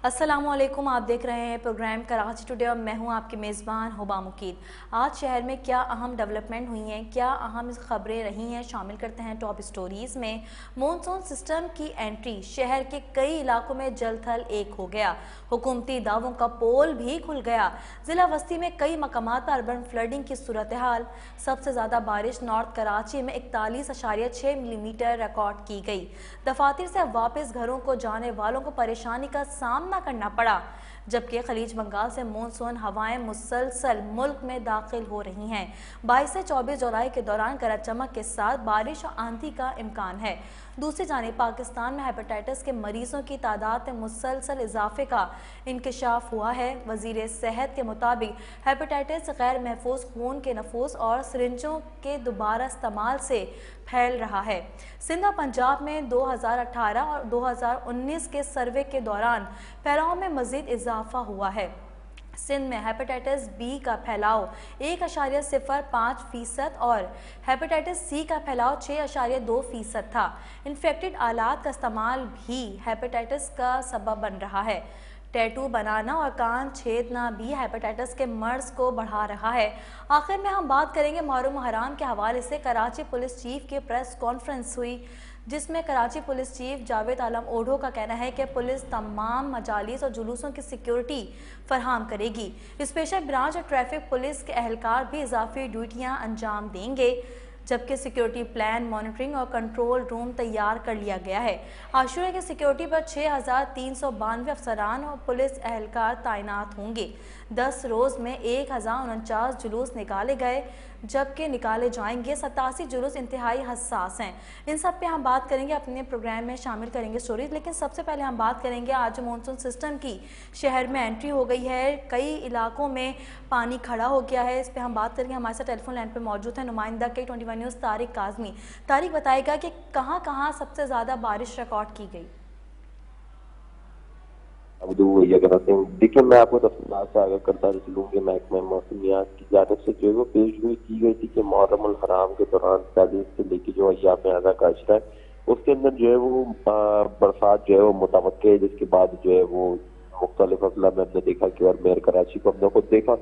अस्सलामुअलैकुम। आप देख रहे हैं प्रोग्राम कराची टुडे और मैं हूं आपकी मेज़बान हुबा मुकीद। आज शहर में क्या अहम डेवलपमेंट हुई हैं, क्या अहम खबरें रही हैं, शामिल करते हैं टॉप स्टोरीज़ में। मॉनसून सिस्टम की एंट्री, शहर के कई इलाकों में जल थल एक हो गया, हुकूमती दावों का पोल भी खुल गया। ज़िला वस्ती में कई मकामात पर अर्बन फ्लडिंग की सूरत हाल। सबसे ज़्यादा बारिश नॉर्थ कराची में 41.6 मिलीमीटर रिकॉर्ड की गई। दफातर से वापस घरों को जाने वालों को परेशानी का सामना करना पड़ा, जबकि खलीज बंगाल से मानसून हवाएं मुसलसल मुल्क में दाखिल हो रही हैं। 22 से 24 जुलाई के दौरान गरज चमक के साथ बारिश और आंधी का इम्कान है। दूसरी जानिब पाकिस्तान में हेपेटाइटिस के मरीजों की तादाद में मुसलसल इजाफे का इंकशाफ हुआ है। वजीर सेहत के मुताबिक हेपेटाइटिस गैर महफूज खून के नफूस और सिरिंजों के दोबारा इस्तेमाल से फैल रहा है। सिंध और पंजाब में 2018 और 2019 के सर्वे के दौरान फैलाव में मजीद इजाफा हुआ है। सिंध में हेपेटाइटिस बी का फैलाव 1.05% और हेपेटाइटिस सी का फैलाव 6.2% था। इन्फेक्टेड आलात का इस्तेमाल भी हेपेटाइटिस का सबब बन रहा है। टैटू बनाना और कान छेदना भी हेपेटाइटिस के मर्ज को बढ़ा रहा है। आखिर में हम बात करेंगे मुहर्रम हराम के हवाले से कराची पुलिस चीफ की प्रेस कॉन्फ्रेंस हुई, जिसमें कराची पुलिस चीफ जावेद आलम ओढ़ो का कहना है कि पुलिस तमाम मजालिस और जुलूसों की सिक्योरिटी फराहम करेगी। स्पेशल ब्रांच और ट्रैफिक पुलिस के एहलकार भी इजाफी ड्यूटियां अंजाम देंगे, जबकि सिक्योरिटी प्लान, मॉनिटरिंग और कंट्रोल रूम तैयार कर लिया गया है। आशूरा की सिक्योरिटी पर 6,392 अफसरान और पुलिस एहलकार तैनात होंगे। 10 रोज़ में 1,049 जुलूस निकाले गए, जबकि निकाले जाएंगे 87 जुलूस इंतहाई हसास हैं। इन सब पे हम बात करेंगे, अपने प्रोग्राम में शामिल करेंगे स्टोरीज। लेकिन सबसे पहले हम बात करेंगे, आज मानसून सिस्टम की शहर में एंट्री हो गई है, कई इलाकों में पानी खड़ा हो गया है। इस पर हम बात करेंगे। हमारे साथ टेलीफोन लाइन पर मौजूद है नुमाइंदा K21 न्यूज़ तारिक काजमी। तारिक, बताएगा कि कहाँ कहाँ सबसे ज़्यादा बारिश रिकॉर्ड की गई। देखिए, मैं आपको तफसीलात से आगाह करता चलूँ कि महकमा मौसमियात की जानिब से जो है वो पेशगोई की गई थी कि मुहर्रम अल हराम के दौरान 40 से लेकर जो अय्याम आज़ा का अशरा है, उसके अंदर जो है वो बरसात जो है वो मुतवक्के है, जिसके बाद जो है वो मुख्तलिफ अजला में हमने देखा कि और मेयर कराची को हमने खुद देखा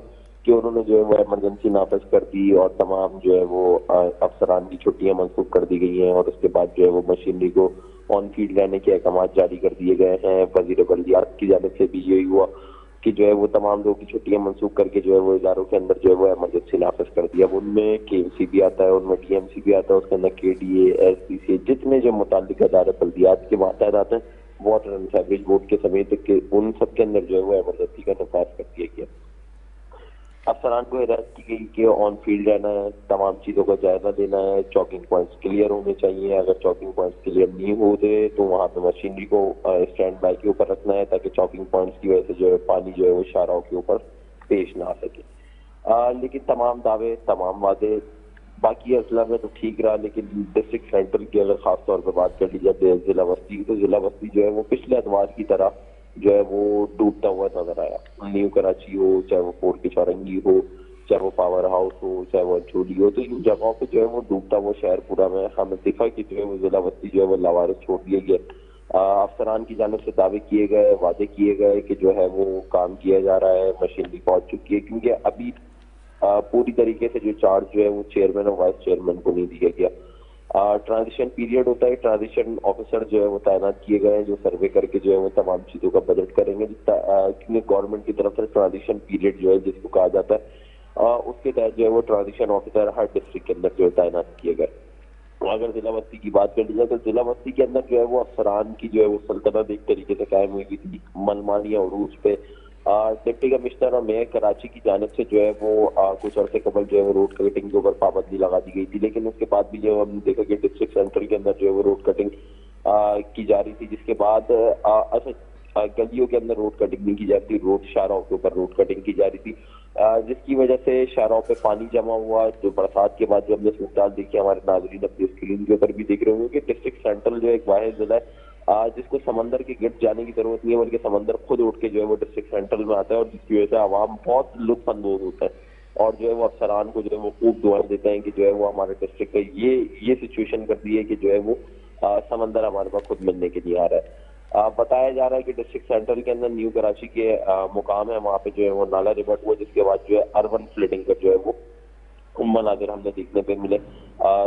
कि उन्होंने जो है वो एमरजेंसी नाफिज कर दी और तमाम जो है वो अफसरान की छुट्टियां मंसूख कर दी गई हैं और उसके बाद जो है वो मशीनरी को ऑन फील्ड रहने के अहकाम जारी कर दिए गए हैं। वजीर बल्दियात की जानिब से भी यही हुआ कि जो है वो तमाम लोगों की छुट्टियां मंसूख करके जो है वो इदारों के अंदर जो है वो एमरजेंसी नाफिज कर दिया। अब उनमें KMC भी आता है, उनमें DMC भी आता है, उसके अंदर KDA, SPCA, जितने जो मुताल्लिक अदारे बल्दियात के मातहत आते हैं, वाटर एंड सीवरेज बोर्ड के समेत के उन सब के अंदर जो है वो एमरजेंसी का नफाज कर दिया गया। अफसरान को हिदायत की गई कि ऑन फील्ड रहना है, तमाम चीज़ों का जायजा लेना है, चॉकिंग पॉइंट्स क्लियर होने चाहिए। अगर चॉकिंग पॉइंट्स क्लियर नहीं होते तो वहाँ पे मशीनरी को स्टैंड बाय के ऊपर रखना है ताकि चॉकिंग पॉइंट्स की वजह से जो है पानी जो है वो शाहराओं के ऊपर पेश ना आ सके। लेकिन तमाम दावे, तमाम वादे बाकी अजला में तो ठीक रहा, लेकिन डिस्ट्रिक्ट सेंट्रल की अगर खास तौर पर बात कर ली जाए जिला बस्ती की, तो जिला बस्ती जो है वो पिछले अतवार की तरह जो है वो डूबता हुआ नजर आया। न्यू कराची हो, चाहे वो फोर्ट की चौरंगी हो, चाहे वो पावर हाउस हो, चाहे वो चोली हो, तो इन जगहों पे जो है वो डूबता हुआ शहर पूरा में हमें दिखा कि जो है वो जिला बस्ती जो है वो लावारिस छोड़ दिया गया। अफसरान की जानिब से दावे किए गए, वादे किए गए कि जो है वो काम किया जा रहा है, मशीनरी पहुंच चुकी है, क्योंकि अभी पूरी तरीके से जो चार्ज जो है वो चेयरमैन और वाइस चेयरमैन को नहीं दिया गया। ट्रांजिशन पीरियड होता है, ट्रांजिशन ऑफिसर जो है वो तैनात किए गए हैं जो सर्वे करके जो है वो तमाम चीजों का बजट करेंगे, क्योंकि गवर्नमेंट की तरफ से ट्रांजिशन पीरियड जो है जिसको कहा जाता है उसके तहत जो है वो ट्रांजिशन ऑफिसर हर डिस्ट्रिक्ट के अंदर जो है तैनात किए गए। अगर जिला बस्ती की बात कर ली जाए तो जिला बस्ती के अंदर जो है वो अफसरान की जो है वो सल्तनत एक तरीके से कायम हुई थी। मनमानी और उरूज पे डिप्टी कमिश्नर और मेयर कराची की जानिब से जो है वो कुछ अर्से कबल जो है वो रोड कटिंग के ऊपर पाबंदी लगा दी गई थी, लेकिन उसके बाद भी जो हमने देखा कि डिस्ट्रिक्ट सेंट्रल के अंदर जो है वो रोड कटिंग की जा रही थी, जिसके बाद गलियों के अंदर रोड कटिंग नहीं की जाती, रोड शाहराओं के ऊपर रोड कटिंग की जा रही थी, जिसकी वजह से शाहराओं पे पानी जमा हुआ। जो बरसात के बाद जो हमने सूरत देखी, हमारे नाजरीन अपनी स्क्रीन के ऊपर भी देख रहे होंगे कि डिस्ट्रिक्ट सेंट्रल जो एक वाहिद जिला है जिसको समंदर के गिर्द जाने की जरूरत नहीं है, बल्कि समंदर खुद उठ के जो है वो डिस्ट्रिक्ट सेंट्रल में आता है, और जिसकी वजह से आवाम बहुत लुत्फ अंदोज होता है और जो है वो अफसरान को जो है वो खूब दुआएं देते हैं कि जो है वो हमारे डिस्ट्रिक्ट का ये सिचुएशन कर दी है कि जो है वो समंदर हमारे पास खुद मिलने के लिए आ रहा है। बताया जा रहा है कि डिस्ट्रिक्ट सेंटर के अंदर न्यू कराची के मुकाम है, वहाँ पे जो है वो नाला रिवर्ट हुआ, जिसके बाद जो है अर्बन फ्लडिंग का जो है वो मनाजिर हमने देखने पे मिले।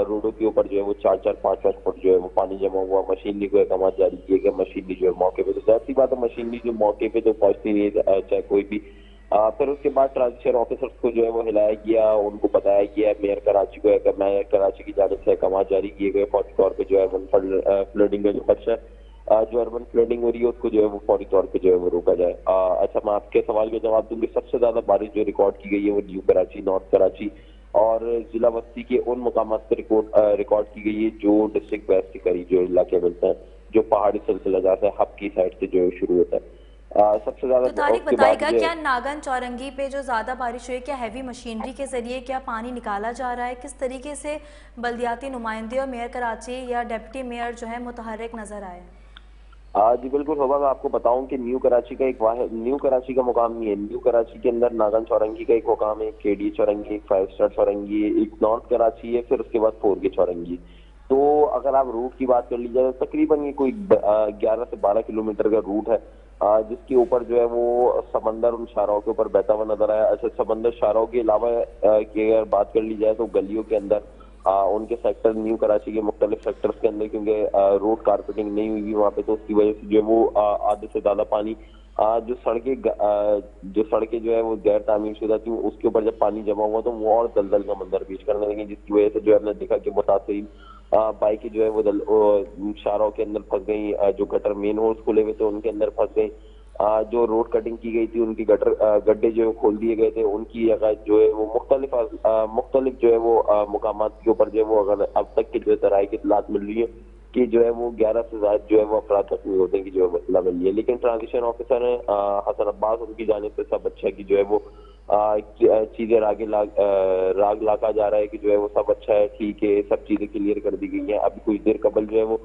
रोडों के ऊपर जो है वो 4-4, 5-5 फुट जो है वो पानी जमा हुआ। मशीनरी को अहकाम जारी किए गए। मशीनरी जो है मौके पे, तो जाहिर सी बात है मशीनरी जो मौके पे तो पहुंचती नहीं है, चाहे कोई भी। फिर उसके बाद ट्रांजिशन ऑफिसर्स को जो है वो हिलाया गया, उनको बताया गया, मेयर कराची को, मेयर कराची की जानिब से अहकाम जारी किए गए फौरी तौर पर जो है अर्बन फ्लडिंग का जो खर्चा जो अर्बन फ्लडिंग हो रही है उसको जो है वो फौरी तौर पे जो है वो रोका जाए। अच्छा, मैं आपके सवाल का जवाब दूंगी। सबसे ज्यादा बारिश जो रिकॉर्ड की गई है वो न्यू कराची, नॉर्थ कराची और जिला बस्ती के उन मुकामात पर रिकॉर्ड की गई है जो डिस्ट्रिक्ट वेस्ट के करीब जो इलाके मिलते हैं, जो पहाड़ी सिलसिला जहाँ से हब की साइड से जो है शुरू होता है। सबसे ज्यादा तो तारिक उसके बाद बताइएगा, जो क्या नागन चौरंगी पे जो ज़्यादा बारिश हुई है, क्या हैवी मशीनरी के ज़रिए क्या पानी निकाला जा रहा है? किस तरीके से बल्दियाती नुमाइंदे और मेयर कराची या डिप्टी मेयर जो है मुतहर्रिक नज़र आए? जी बिल्कुल होगा। मैं आपको बताऊं कि न्यू कराची का एक वाहिद न्यू कराची का मुकाम नहीं है। न्यू कराची के अंदर नागन चौरंगी का एक मुकाम है, केडी चौरंगी, एक 5 स्टार चौरंगी, एक नॉर्थ कराची है, फिर उसके बाद 4 की चौरंगी। तो अगर आप रूट की बात कर लीजिए तो तकरीबन ये कोई 11 से 12 किलोमीटर का रूट है, जिसके ऊपर जो है वो समंदर उन शाहराहों के ऊपर बहता हुआ नजर आया। अच्छा, समंदर शाहराहों के अलावा की अगर बात कर ली जाए तो गलियों के अंदर उनके सेक्टर, न्यू कराची के मुख्तलिफ सेक्टर्स के अंदर, क्योंकि रोड कारपेटिंग नहीं हुई वहाँ पे, तो उसकी वजह से जो है वो आधे से ज्यादा पानी जो सड़कें जो है वो गैर तामीर शुदा थी, उसके ऊपर जब पानी जमा हुआ तो वो और दलदल का मंजर पेश करने लगे, जिसकी वजह से जो है हमने देखा कि मुतासिरीन बाइकें जो है वो शाहराहों के अंदर फंस गई। जो गटर मेन होल्स खुले हुए थे उनके अंदर फंस गई। जो रोड कटिंग की गई थी उनकी गड्ढे जो है खोल दिए गए थे, उनकी जगह जो है वो मुख्तलिफ जो है वो मुकामात के ऊपर जो है वो अगर अब तक के जो है तराई की इतलात मिल रही है कि जो है वो 11 से ज्यादा जो है वो अफराद जख्मी होने की जो है मसला मिल रही है। लेकिन ट्रांजिशन ऑफिसर है हसन अब्बास, उनकी जानिब से सब अच्छा की जो है वो चीजें राग लाका जा रहा है कि जो है वो सब अच्छा है, ठीक है, सब चीजें क्लियर कर दी गई हैं। अभी कुछ देर कबल जो है वो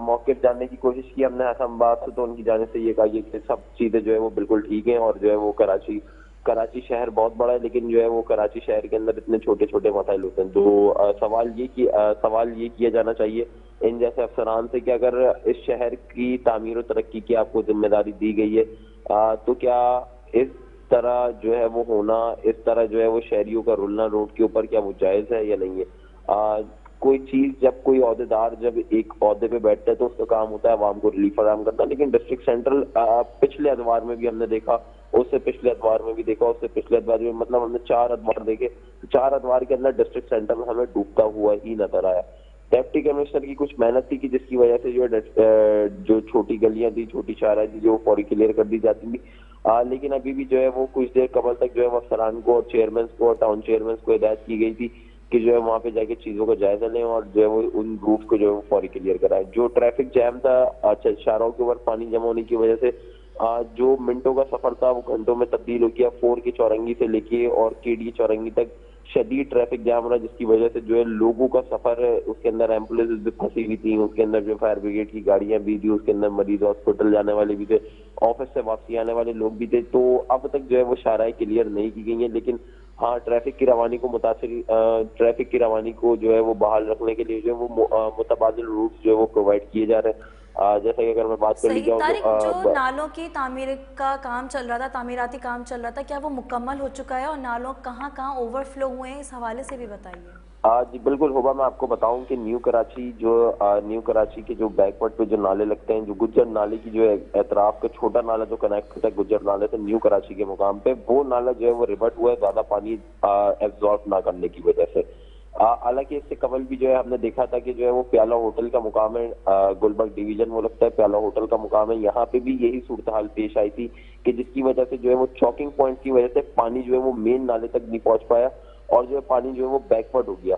मौके पर जानने की कोशिश की हमने हसन अब्बास से, तो उनकी जानिब से ये कहा कि सब चीजें जो है वो बिल्कुल ठीक है और जो है वो कराची शहर बहुत बड़ा है, लेकिन जो है वो कराची शहर के अंदर इतने छोटे छोटे मसाइल होते हैं। तो सवाल ये किया जाना चाहिए इन जैसे अफसरान से कि अगर इस शहर की तामीर और तरक्की की आपको जिम्मेदारी दी गई है, तो क्या इस तरह जो है वो होना, इस तरह जो है वो शहरियों का रुलना रोड के ऊपर, क्या वो जायज है या नहीं है? कोई चीज, जब कोई ओहदेदार जब एक ओहदे पे बैठता है तो उसका काम होता है आवाम को रिलीफ फराहम करना। लेकिन डिस्ट्रिक्ट सेंट्रल पिछले अदवार में भी हमने देखा, उससे पिछले अदवार में भी देखा, उससे पिछले अदवार में, मतलब हमने 4 अदवार देखे, 4 अदवार के अंदर डिस्ट्रिक्ट सेंट्रल हमें डूबता हुआ ही नजर आया। डिप्टी कमिश्नर की कुछ मेहनत थी कि जिसकी वजह से जो छोटी गलियां थी, छोटी शाहराह थी, जो फौरी क्लियर कर दी जाती थी। लेकिन अभी भी जो है वो कुछ देर कबल तक जो है वो अफसरान को और चेयरमैन को और टाउन चेयरमैन को हिदायत की गई थी कि जो है वहाँ पे जाके चीजों का जायजा लें और जो है वो उन रूट को जो है वो फौरी क्लियर कराएं। जो ट्रैफिक जैम था, शाहराहों के ऊपर पानी जमा होने की वजह से जो मिनटों का सफर था वो घंटों में तब्दील हो गया। 4 की चौरंगी से लेके और केडी चौरंगी तक शदीद ट्रैफिक जाम रहा, जिसकी वजह से जो है लोगों का सफर है, उसके अंदर एम्बुलेंस भी फंसी हुई थी, उसके अंदर जो फायर ब्रिगेड की गाड़ियां भी थी, उसके अंदर मरीज हॉस्पिटल जाने वाले भी थे, ऑफिस से वापसी आने वाले लोग भी थे। तो अब तक जो है वो शाहराएं क्लियर नहीं की गई है, लेकिन हाँ, ट्रैफिक की रवानी को जो है वो बहाल रखने के लिए जो है वो मुतबादिल रूट जो है वो प्रोवाइड किए जा रहे हैं। जैसे कि अगर मैं बात कर ली सही जाऊँ तारिक, जो तो नालों की तामीर का काम चल रहा था, तामीराती काम चल रहा था, क्या वो मुकम्मल हो चुका है और नालों कहाँ कहाँ ओवरफ्लो हुए हैं, इस हवाले से भी बताइए। जी बिल्कुल होगा। मैं आपको बताऊं कि न्यू कराची के जो बैकवर्ड पे जो नाले लगते हैं, जो गुज्जर नाले की जो है एतराफ का छोटा नाला जो कनेक्ट होता है गुज्जर नाले से न्यू कराची के मुकाम पे, वो नाला जो है वो रिवर्ट हुआ है ज्यादा पानी एब्जॉर्ब ना करने की वजह से। हालांकि इससे कबल भी जो है हमने देखा था कि जो है वो प्याला होटल का मुकाम है, गुलबर्ग डिवीजन वो लगता है प्याला होटल का मुकाम है, यहाँ पे भी यही सूरत हाल पेश आई थी कि जिसकी वजह से जो है वो चौकिंग पॉइंट की वजह से पानी जो है वो मेन नाले तक नहीं पहुंच पाया और जो है पानी जो है वो बैकवर्ड हो गया।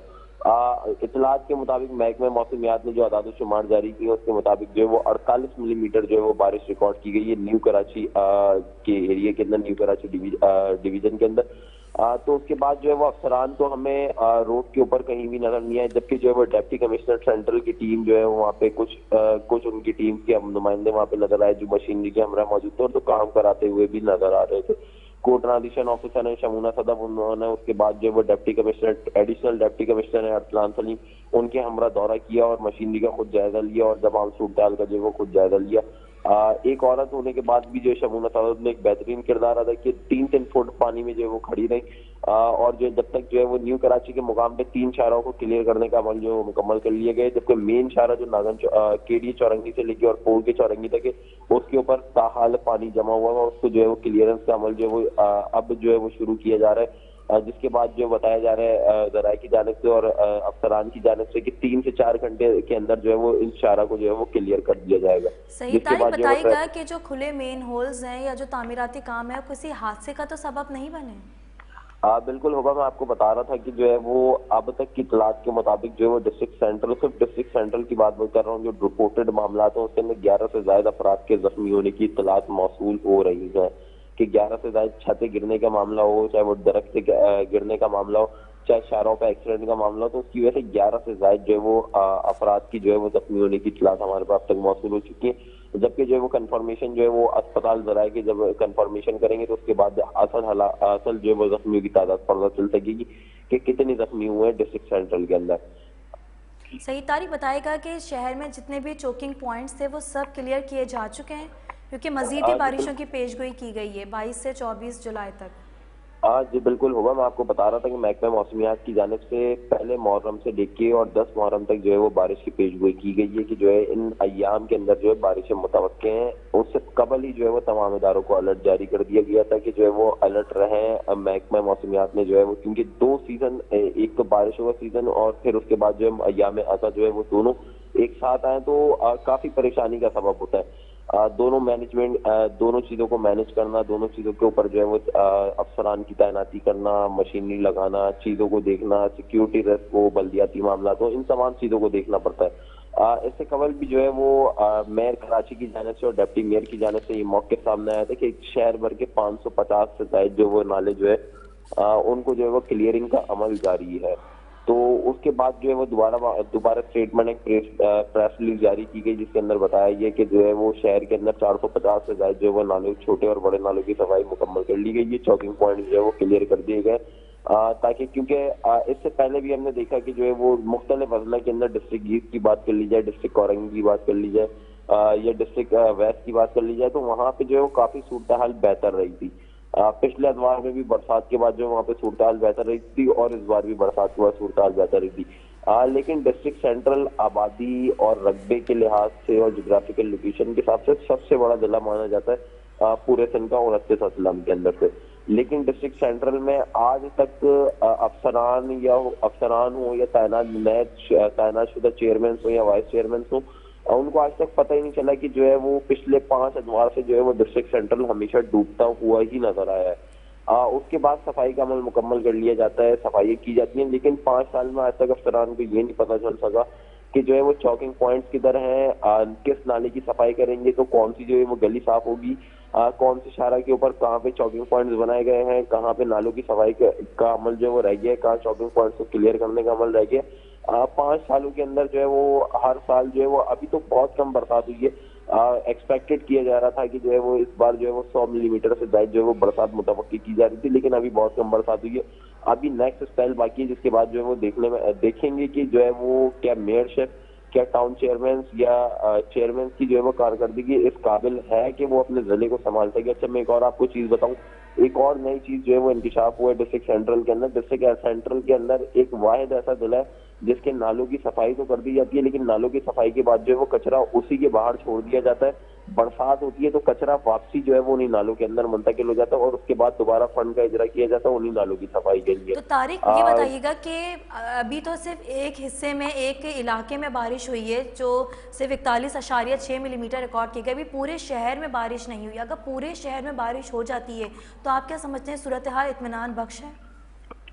इतलात के मुताबिक महकमे मौसमियात ने जो आदाद शुमार जारी की है उसके मुताबिक जो है वो 48 मिलीमीटर जो है वो बारिश रिकॉर्ड की गई है न्यू कराची के एरिया के अंदर, न्यू कराची डिवीजन के अंदर। तो उसके बाद जो है वो अफसरान तो हमें रोड के ऊपर कहीं भी नजर नहीं आए, जबकि जो है वो डिप्टी कमिश्नर सेंट्रल की टीम जो है वहाँ पे कुछ उनकी टीम के नुमाइंदे वहाँ पे नजर आए जो मशीनरी के हमरा मौजूद थे और तो काम कराते हुए भी नजर आ रहे थे। को ट्रांजिशन ऑफिसर है शमूना सदफ, उन्होंने उसके बाद जो वो एडिशनल डिप्टी कमिश्नर है अरसलान सलीम, उनके हमरा दौरा किया और मशीनरी का खुद जायजा लिया और जब आम सूरत हाल का जो वो खुद जायजा लिया। एक औरत होने के बाद भी जो है शमूना सावत ने एक बेहतरीन किरदार अदा किया। 3-3 फुट पानी में जो है वो खड़ी रही और जो जब तक जो है वो न्यू कराची के मुकाम पे 3 शाहराहों को क्लियर करने का अमल जो मुकम्मल कर लिए गए, जबकि मेन शाहरा जो केडी चौरंगी से लेके और पोल के चौरंगी तक है उसके ऊपर ताहाल पानी जमा हुआ है, उसको जो है वो क्लियरेंस का अमल जो है वो अब जो है वो शुरू किया जा रहा है। जिसके बाद जो बताया जा रहा है जराये की जानिब से और अफसरान की जानिब से कि 3 से 4 घंटे के अंदर जो है वो इस शाहरा को जो है वो क्लियर कर दिया जाएगा। सही तारीख बताइएगा कि जो खुले मेन होल्स हैं या जो तामीराती काम है किसी हादसे का तो सबब नहीं बने? बिल्कुल होगा। मैं आपको बता रहा था कि जो है वो अब तक की इतलात के मुताबिक जो है वो डिस्ट्रिक्ट सेंट्रल, सिर्फ डिस्ट्रिक्ट सेंट्रल की बात कर रहा हूँ, जो रिपोर्टेड मामला है उसके अंदर 11 से ज्यादा अफराद के जख्मी होने की इतलात मौसूल हो रही है कि 11 से ज्यादा छतें गिरने का मामला हो, चाहे वो दरख्त से गिरने का मामला हो, चाहे शाहराहों पे एक्सीडेंट का मामला हो, तो उसकी वजह से 11 से ज्यादा जो है वो अफराद की जो है वो जख्मी होने की इतलात हमारे पास तक मौसूल हो चुकी है। जबकि जो है वो कंफर्मेशन जो है वो अस्पताल जराये की जब कंफर्मेशन करेंगे तो उसके बाद असल जो है वो जख्मियों की तादाद पता चल सकेगी कि कितने जख्मी हुए हैं डिस्ट्रिक्ट सेंट्रल के अंदर। सही तारीख बताएगा कि शहर में जितने भी चोकिंग पॉइंट्स थे वो सब क्लियर किए जा चुके हैं, क्योंकि मजीद भी बारिशों की पेशगोई की गई है 22 से 24 जुलाई तक। जी बिल्कुल होगा। मैं आपको बता रहा था कि महकमा मौसमियात की जानिब से पहले मुहर्रम से लेके और 10 मुहर्रम तक जो है वो बारिश की पेशगोई की गई है कि जो है इन अय्याम के अंदर जो है बारिशें मुतवक्के हैं। उससे कबल ही जो है वो तमाम इदारों को अलर्ट जारी कर दिया गया था कि जो है वो अलर्ट रहे। महकमा मौसमियात ने जो है वो, क्योंकि 2 सीजन, एक तो बारिशों का सीजन और फिर उसके बाद जो है अय्याम अज़ा जो है वो दोनों एक साथ आए तो काफी परेशानी का सबब होता है। दोनों मैनेजमेंट, दोनों चीजों को मैनेज करना, दोनों चीजों के ऊपर जो है वो अफसरान की तैनाती करना, मशीनरी लगाना, चीजों को देखना, सिक्योरिटी रिस्क को, बल्दियाती मामला, तो इन तमाम चीजों को देखना पड़ता है। इससे कबल भी जो है वो मेयर कराची की जानिब से और डिप्टी मेयर की जानिब से ये मौके सामने आया था कि शहर भर के 550 से ज्यादा जो वो नाले जो है उनको जो है वो क्लियरिंग का अमल जारी है। तो उसके बाद जो है वो दोबारा स्टेटमेंट, एक प्रेस रिलीज जारी की गई जिसके अंदर बताया गया कि जो है वो शहर के अंदर 450 से ज्यादा जो है वो नालों, छोटे और बड़े नालों की सफाई मुकम्मल कर ली गई है। चौकिंग पॉइंट जो है वो क्लियर कर दिए गए ताकि, क्योंकि इससे पहले भी हमने देखा कि जो है वो मुख्तलिफ अजला के अंदर डिस्ट्रिक्ट ईस्ट की बात कर ली जाए, डिस्ट्रिक्ट औरंगी की बात कर ली जाए या डिस्ट्रिक्ट वेस्ट की बात कर ली जाए, तो वहाँ पे जो है वो काफी सूरत हाल बेहतर रही थी। पिछले अदवार में भी बरसात के बाद जो वहाँ पे सूरत हाल बेहतर रही थी और इस बार भी बरसात के बाद सूरत हाल बेहतर रही थी। लेकिन डिस्ट्रिक्ट सेंट्रल आबादी और रकबे के लिहाज से और जोग्राफिकल लोकेशन के हिसाब से सबसे बड़ा जिला माना जाता है पूरे सिंध का 29 अजला के अंदर से। लेकिन डिस्ट्रिक्ट सेंट्रल में आज तक अफसरान हो या तैनात शुदा चेयरमैन हो या वाइस चेयरमैन हो, उनको आज तक पता ही नहीं चला कि जो है वो पिछले 5 अदवार से जो है वो डिस्ट्रिक्ट सेंट्रल हमेशा डूबता हुआ ही नजर आया है। उसके बाद सफाई का अमल मुकम्मल कर लिया जाता है, सफाई की जाती है, लेकिन 5 साल में आज तक अफसरान को ये नहीं पता चल सका कि जो है वो चौकिंग पॉइंट्स किधर हैं, किस नाले की सफाई करेंगे, तो कौन सी जो है वो गली साफ होगी, कौन सी शाहरा के ऊपर कहाँ पे चौकिंग पॉइंट्स बनाए गए हैं, कहाँ पे नालों की सफाई का अमल जो है वो रह गया है, कहाँ चौकिंग पॉइंट्स को क्लियर करने का अमल रह गया। 5 सालों के अंदर जो है वो हर साल जो है वो, अभी तो बहुत कम बरसात हुई है, एक्सपेक्टेड किया जा रहा था कि जो है वो इस बार जो है वो 100 मिलीमीटर से ज्यादा जो है वो बरसात मुतवक्की की जा रही थी, लेकिन अभी बहुत कम बरसात हुई है। अभी नेक्स्ट स्पेल बाकी है जिसके बाद जो है वो देखेंगे कि जो है वो क्या मेयरशिप, क्या टाउन चेयरमैन या चेयरमैन की जो है वो कारकर्दगी इस काबिल है कि वो अपने जिले को संभाल सके। अच्छा, मैं एक और आपको चीज बताऊं, एक और नई चीज जो है वो इंकिशाफ हुआ है डिस्ट्रिक्ट सेंट्रल के अंदर। डिस्ट्रिक्ट सेंट्रल के अंदर एक वाहिद ऐसा जिला है जिसके नालों की सफाई तो कर दी जाती है, लेकिन नालों की सफाई के बाद जो है वो कचरा उसी के बाहर छोड़ दिया जाता है। बरसात होती है तो कचरा वापसी जो है वो उन्हीं नालों के अंदर मुंतकिल हो जाता है और उसके बाद दोबारा फंड का इजरा किया जाता है उन्हीं नालों की सफाई के लिए। तो तारिक ये बताइएगा कि अभी तो सिर्फ एक हिस्से में, एक इलाके में बारिश हुई है जो सिर्फ 41.6 मिलीमीटर रिकॉर्ड की गई, अभी पूरे शहर में बारिश नहीं हुई। अगर पूरे शहर में बारिश हो जाती है तो आप क्या समझते हैं सूरत हाल इत्मीनान बख्श है?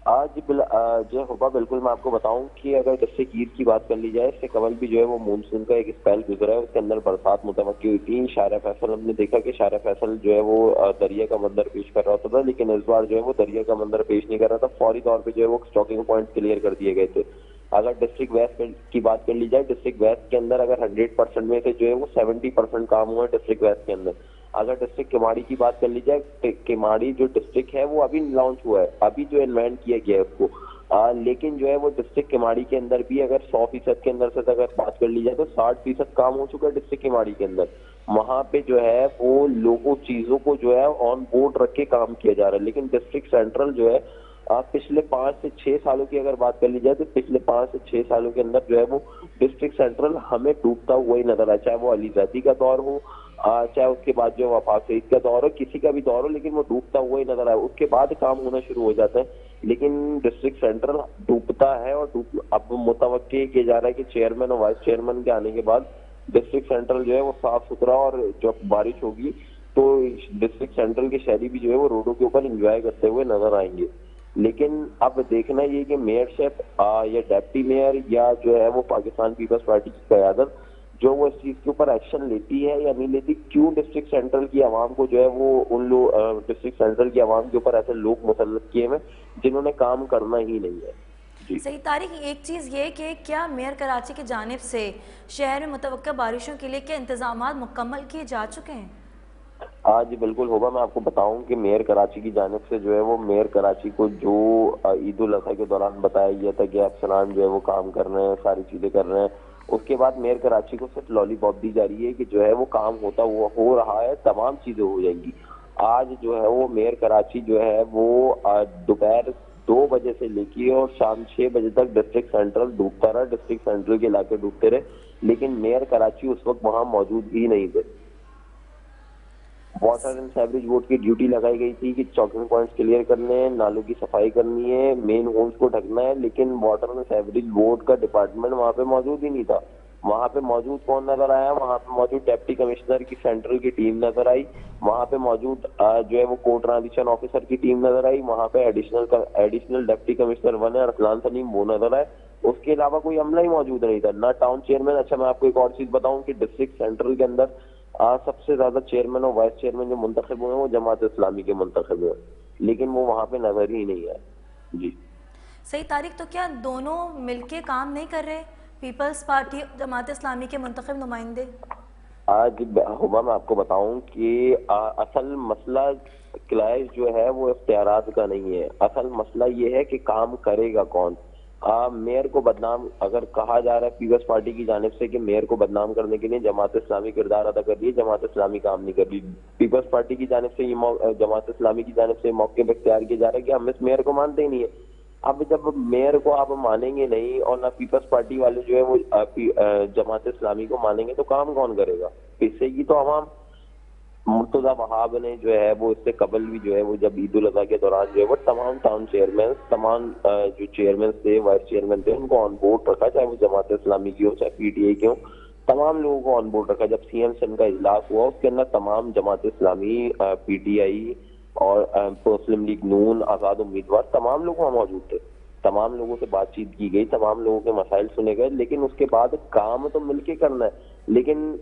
जो होगा बिल्कुल मैं आपको बताऊं कि अगर डिस्ट्रिक्ट ईस्ट की बात कर ली जाए, इससे कबल भी जो है वो मानसून का एक स्पेल गुजरा है, उसके अंदर बरसात मुतवक्की हुई थी। शारा फैसल, हमने देखा कि शारा फैसल जो है वो दरिया का मंजर पेश कर रहा होता था, लेकिन इस बार जो है वो दरिया का मंजर पेश नहीं कर रहा था। फौरी तौर पर जो है वो स्टॉकिंग पॉइंट क्लियर कर दिए गए थे। अगर डिस्ट्रिक्ट वेस्ट की बात कर ली जाए, डिस्ट्रिक्ट वेस्ट के अंदर अगर 100% में से जो है वो 70% काम हुआ है डिस्ट्रिक्ट वेस्ट के अंदर। अगर डिस्ट्रिक्ट किमाड़ी की बात कर ली जाए, किमाड़ी जो डिस्ट्रिक्ट है वो अभी लॉन्च हुआ है, अभी जो इन्वेंट किया गया है उसको, लेकिन जो है वो डिस्ट्रिक्ट किमाड़ी के अंदर भी अगर 100% के अंदर से अगर बात कर ली जाए तो 60% काम हो चुका है डिस्ट्रिक्ट किमाड़ी के अंदर। वहां पे जो है वो लोगों चीजों को जो है ऑन बोर्ड रख के काम किया जा रहा है। लेकिन डिस्ट्रिक्ट सेंट्रल जो है पिछले 5 से 6 सालों की अगर बात कर ली जाए तो पिछले 5 से 6 सालों के अंदर जो है वो डिस्ट्रिक्ट सेंट्रल हमें डूबता हुआ ही नजर आया, चाहे वो अली जैदी का दौर हो, चाहे उसके बाद जो वफाक सईद का दौर हो, किसी का भी दौर हो, लेकिन वो डूबता हुआ ही नजर आया। उसके बाद काम होना शुरू हो जाता है, लेकिन डिस्ट्रिक्ट सेंट्रल डूबता है। और अब मुतवक्के किया जा रहा है कि चेयरमैन और वाइस चेयरमैन के आने के बाद डिस्ट्रिक्ट सेंट्रल जो है वो साफ सुथरा, और जब बारिश होगी तो डिस्ट्रिक्ट सेंट्रल के शहरी भी जो है वो रोडों के ऊपर एंजॉय करते हुए नजर आएंगे। लेकिन अब देखना ये कि मेयरशिप या डिप्टी मेयर या जो है वो पाकिस्तान पीपल्स पार्टी की क़यादत जो वो इस चीज के ऊपर एक्शन लेती है या नहीं लेती। क्यों डिस्ट्रिक्ट सेंट्रल की आवाम को जो है वो उन लोग डिस्ट्रिक्ट सेंट्रल की आवाम के ऊपर ऐसे लोग मुसल्लत किए हुए जिन्होंने काम करना ही नहीं है। सही तारिक, एक चीज़ ये कि क्या मेयर कराची की जानिब से शहर में मुतवक्किल बारिशों के लिए क्या इंतजाम मुकम्मल किए जा चुके हैं? आज बिल्कुल होगा। मैं आपको बताऊं कि मेयर कराची की जानिब से जो है वो मेयर कराची को जो ईद उल अजहा के दौरान बताया गया था कि अफसरान जो है वो काम कर रहे हैं, सारी चीजें कर रहे हैं, उसके बाद मेयर कराची को सिर्फ लॉलीपॉप दी जा रही है कि जो है वो काम होता हुआ हो रहा है, तमाम चीजें हो जाएंगी। आज जो है वो मेयर कराची जो है वो दोपहर 2 बजे से लेके और शाम 6 बजे तक डिस्ट्रिक्ट सेंट्रल डूबता रहा, डिस्ट्रिक्ट सेंट्रल के इलाके डूबते रहे, लेकिन मेयर कराची उस वक्त वहां मौजूद ही नहीं थे। वाटर एंड सीवरेज बोर्ड की ड्यूटी लगाई गई थी कि चॉकिंग पॉइंट्स क्लियर करने हैं, नालों की सफाई करनी है, मेन होल्स को ढकना है, लेकिन वाटर एंड सीवरेज बोर्ड का डिपार्टमेंट वहां पे मौजूद ही नहीं था। वहां पे मौजूद कौन नजर आया? वहां पे मौजूद डिप्टी कमिश्नर की सेंट्रल की टीम नजर आई, वहां पे मौजूद जो है वो कोर्ट ट्रांजिशन ऑफिसर की टीम नजर आई, वहां पे एडिशनल डिप्टी कमिश्नर 1 है अरसलान सलीम, वो नजर आए। उसके अलावा कोई अमला ही मौजूद नहीं था, ना टाउन चेयरमैन। अच्छा, मैं आपको एक और चीज बताऊं कि डिस्ट्रिक्ट सेंट्रल के अंदर सबसे ज्यादा चेयरमैन और वाइस चेयरमैन जो मुंतखब हुए हैं वो जमात इस्लामी के मुंतखब हुए, लेकिन वो वहां पे नजर ही नहीं है। जी सही तारीख, तो क्या दोनों मिलके काम नहीं कर रहे, पीपल्स पार्टी जमात इस्लामी के मुंतखब नुमाइंदे? आज हुआ मैं आपको बताऊं कि असल मसला क्लैश जो है वो इख्तियारात का नहीं है। असल मसला ये है कि काम करेगा कौन। मेयर को बदनाम अगर कहा जा रहा है पीपल्स पार्टी की जानिब से कि मेयर को बदनाम करने के लिए जमात इस्लामी किरदार अदा कर रही है, जमात इस्लामी काम नहीं कर रही। पीपल्स पार्टी की जानिब से ये जमात इस्लामी की जानिब से मौके पर इख्तियार किया जा रहा है कि हम इस मेयर को मानते ही नहीं है। अब जब मेयर को आप मानेंगे नहीं और ना पीपल्स पार्टी वाले जो है वो जमात इस्लामी को मानेंगे तो काम कौन करेगा? पिसेगी तो आवाम। मुर्तजा वहाब ने जो है वो इससे कबल भी जो है वो जब ईद उल अजहा के दौरान जो है वो तमाम टाउन चेयरमैन, तमाम जो चेयरमैन थे, वाइस चेयरमैन थे, उनको ऑन बोर्ड रखा, चाहे वो जमात इस्लामी की हो चाहे पीटीआई की हो, तमाम लोगों को ऑन बोर्ड रखा। जब सीएम सन का इजलास हुआ उसके अंदर तमाम जमात इस्लामी, पीटीआई और मुस्लिम लीग नून, आजाद उम्मीदवार, तमाम लोग वहां मौजूद थे। तमाम लोगों से बातचीत की गई, तमाम लोगों के मसाइल सुने गए, लेकिन उसके बाद काम तो मिलके करना है। लेकिन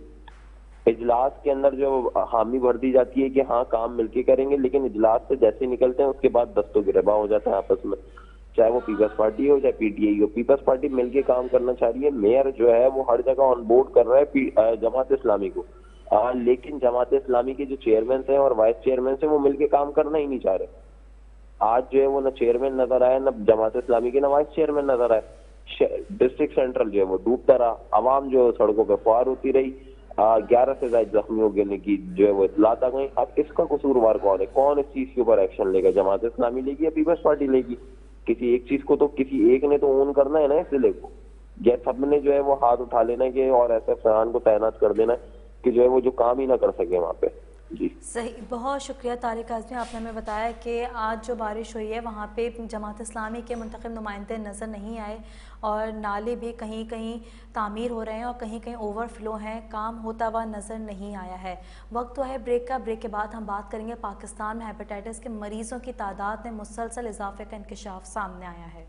इजलास के अंदर जो हामी भर दी जाती है कि हाँ काम मिलके करेंगे, लेकिन इजलास से जैसे निकलते हैं उसके बाद दस्तों गिरबा हो जाता है आपस में, चाहे वो पीपल्स पार्टी हो चाहे पीटीआई हो। पीपल्स पार्टी मिलके काम करना चाह रही है, मेयर जो है वो हर जगह ऑन बोर्ड कर रहा है जमात इस्लामी को, लेकिन जमात इस्लामी के जो चेयरमैन है और वाइस चेयरमैन है वो मिलके काम करना ही नहीं चाह रहे। आज जो है वो न चेयरमैन नजर आया, न जमात इस्लामी के न वाइस चेयरमैन नजर आए। डिस्ट्रिक्ट सेंट्रल जो है वो डूबता रहा, आवाम जो सड़कों पर ख्वार होती रही, 11 से ज्यादा जख्मियों के की जो है वो इतलात आ गई। अब इसका कसूरवार कौन है? कौन इस चीज के ऊपर एक्शन लेगा? जमात इस्लामी लेगी या पीपल्स पार्टी लेगी? किसी एक चीज को तो किसी एक ने तो ओन करना है ना इस जिले को, या सबने जो है वो हाथ उठा लेना है और ऐसे अफसरान को तैनात कर देना है कि जो है वो जो काम ही ना कर सके वहाँ पे। जी सही, बहुत शुक्रिया तारिक आज़मी, आपने हमें बताया कि आज जो बारिश हुई है वहाँ पे जमात इस्लामी के मुंतखब नुमाइंदे नज़र नहीं आए और नाले भी कहीं कहीं तामीर हो रहे हैं और कहीं कहीं ओवरफ्लो हैं, काम होता हुआ नज़र नहीं आया है। वक्त तो है ब्रेक का, ब्रेक के बाद हम बात करेंगे पाकिस्तान में हेपेटाइटिस के मरीज़ों की तादाद में मुसलसल इजाफे का इंकशाफ सामने आया है।